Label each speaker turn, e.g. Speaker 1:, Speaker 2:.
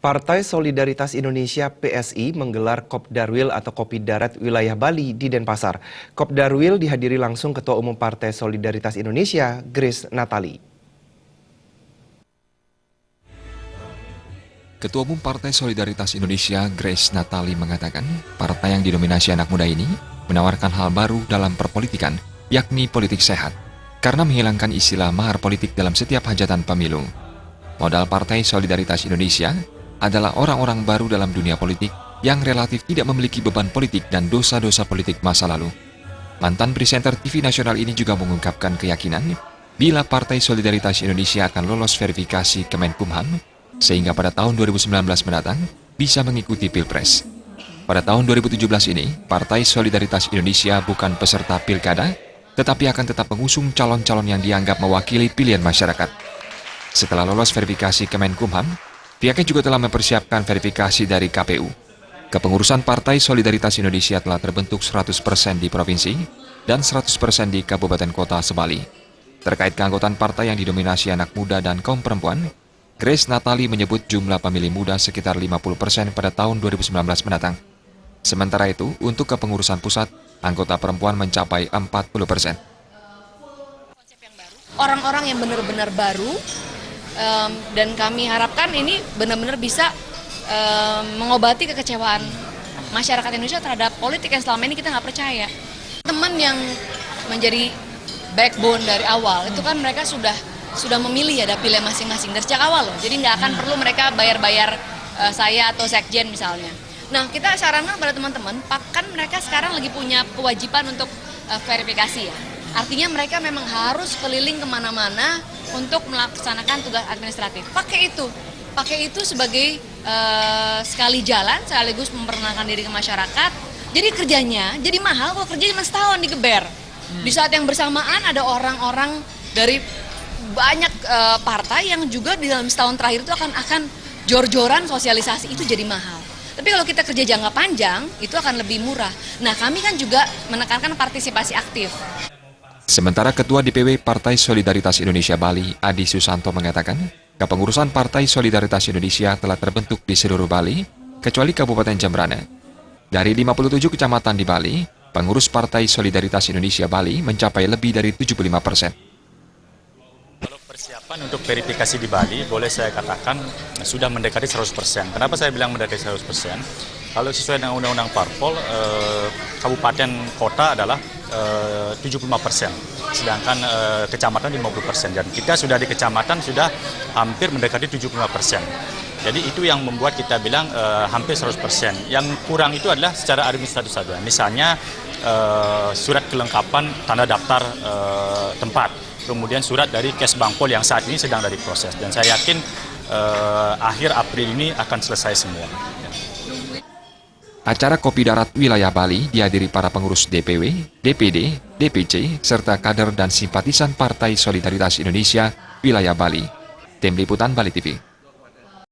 Speaker 1: Partai Solidaritas Indonesia (PSI) menggelar Kopdarwil atau Kopi Darat Wilayah Bali di Denpasar. Kopdarwil dihadiri langsung Ketua Umum Partai Solidaritas Indonesia, Grace Natali.
Speaker 2: Ketua Umum Partai Solidaritas Indonesia, Grace Natali mengatakan, partai yang didominasi anak muda ini menawarkan hal baru dalam perpolitikan, yakni politik sehat, karena menghilangkan istilah mahar politik dalam setiap hajatan pemilu. Modal Partai Solidaritas Indonesia adalah orang-orang baru dalam dunia politik yang relatif tidak memiliki beban politik dan dosa-dosa politik masa lalu. Mantan presenter TV nasional ini juga mengungkapkan keyakinan bila Partai Solidaritas Indonesia akan lolos verifikasi Kemenkumham, sehingga pada tahun 2019 mendatang bisa mengikuti Pilpres. Pada tahun 2017 ini, Partai Solidaritas Indonesia bukan peserta pilkada, tetapi akan tetap mengusung calon-calon yang dianggap mewakili pilihan masyarakat. Setelah lolos verifikasi Kemenkumham, pihaknya juga telah mempersiapkan verifikasi dari KPU. Kepengurusan Partai Solidaritas Indonesia telah terbentuk 100% di provinsi dan 100% di kabupaten kota sebali. Terkait keanggotaan partai yang didominasi anak muda dan kaum perempuan, Grace Natali menyebut jumlah pemilih muda sekitar 50% pada tahun 2019 mendatang. Sementara itu, untuk kepengurusan pusat, anggota perempuan mencapai 40%.
Speaker 3: Orang-orang yang benar-benar baru, dan kami harapkan ini benar-benar bisa mengobati kekecewaan masyarakat Indonesia terhadap politik yang selama ini kita nggak percaya. Teman yang menjadi backbone dari awal, itu kan mereka sudah memilih ada pilihan masing-masing dari sejak awal loh. Jadi nggak akan perlu mereka bayar-bayar saya atau sekjen misalnya. Nah, kita sarankan pada teman-teman, kan mereka sekarang lagi punya kewajiban untuk verifikasi ya. Artinya mereka memang harus keliling kemana-mana untuk melaksanakan tugas administratif. Pakai itu sebagai sekali jalan, sekaligus memperkenalkan diri ke masyarakat. Jadi kerjanya jadi mahal, kalau kerja cuma setahun digeber. Di saat yang bersamaan ada orang-orang dari banyak partai yang juga di dalam setahun terakhir itu akan jor-joran sosialisasi, itu jadi mahal. Tapi kalau kita kerja jangka panjang, itu akan lebih murah. Nah, kami kan juga menekankan partisipasi aktif.
Speaker 2: Sementara Ketua DPW Partai Solidaritas Indonesia Bali, Adi Susanto mengatakan, kepengurusan Partai Solidaritas Indonesia telah terbentuk di seluruh Bali, kecuali Kabupaten Jembrana. Dari 57 kecamatan di Bali, pengurus Partai Solidaritas Indonesia Bali mencapai lebih dari 75%.
Speaker 4: Persiapan untuk verifikasi di Bali, boleh saya katakan sudah mendekati 100%. Kenapa saya bilang mendekati 100%? Kalau sesuai dengan Undang-Undang Parpol, kabupaten kota adalah 75%, sedangkan kecamatan 50%. Dan kita sudah di kecamatan sudah hampir mendekati 75%. Jadi itu yang membuat kita bilang hampir 100%. Yang kurang itu adalah secara administratif saja. Misalnya surat kelengkapan tanda daftar tempat. Kemudian surat dari Kesbangpol yang saat ini sedang dari proses. Dan saya yakin akhir April ini akan selesai semua.
Speaker 2: Acara Kopi Darat Wilayah Bali dihadiri para pengurus DPW, DPD, DPC, serta kader dan simpatisan Partai Solidaritas Indonesia Wilayah Bali. Tim Liputan Bali TV.